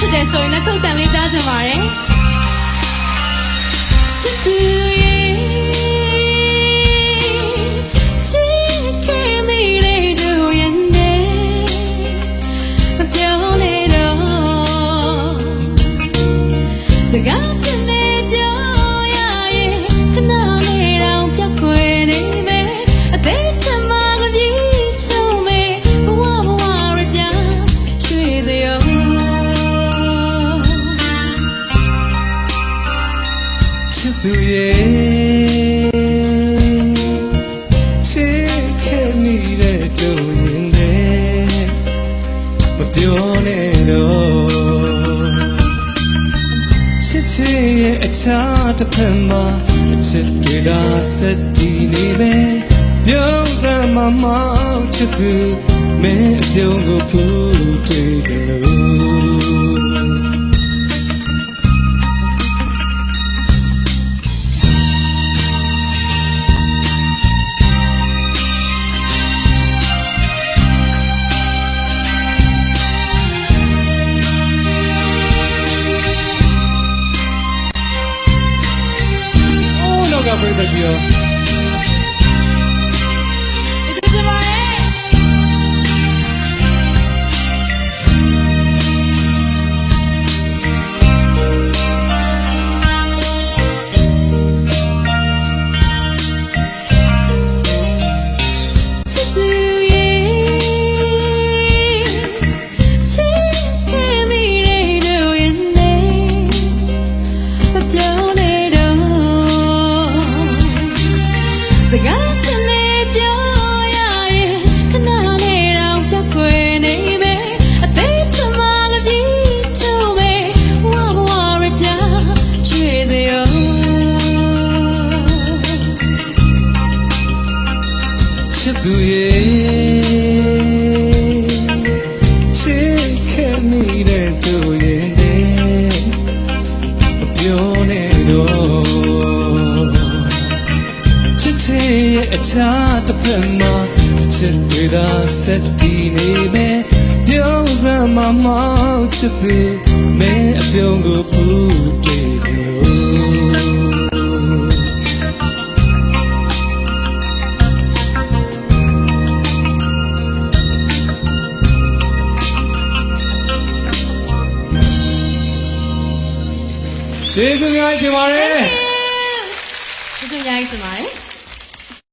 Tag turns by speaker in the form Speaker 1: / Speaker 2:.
Speaker 1: ချစ်တယ်ဆိုရင်လည်းထုတ်တန်လေးကြားချင်ပါတယ်ချစ်သူရဲ့ချစ်ခဲ့မိတဲ့တို့ရဲ့နဲ့မပြောနေတော့စကားဖြစ်နေပြောရရင်ခဏလေးတော့ကြောက်ခွေနေမယ်အသေးချင်မှမပြေချုံမေဘဝရပြရွှေစရော
Speaker 2: ချစ်သူရဲ့ချစ်ခဲ့မိတဲ့တို့ရင်လည်းမပြောနဲ့တော့ချစ်ချစ်ရဲ့အခြားတစ်ဖက်မှာအချစ်တွေကဆက်တည်နေပဲပြုံးစမ်းမမောင်ချစ်သူမင်းအပြုံးကိုဖူးတွေ့ကြလို့ကပြည့်တဲ့ကြီးရော
Speaker 1: စကားချင်နေပြောရရင်ခဏလေးတော့ကြောက်ခွေနေမယ်အသေးချင်မှမပြေချုံမေဘဝရပြရွှေစရော
Speaker 2: ချစ်သူရဲ့ချစ်ခဲ့မိတဲ့တို့ရင်လည်းမပြောနဲ့တော့ချစ်ရဲ့အခြားတစ်ဖက်မှာချစ်တွေသာဆက်တည်နေမယ်ပြုံးစမ်းမမောင်ချစ်သူမင်းအပြုံးကိုပူတွေ့ကြလို့ကျေးဇူးများတင်ပါတယ်
Speaker 1: ကျေးဇူးများတင်ပါတယ်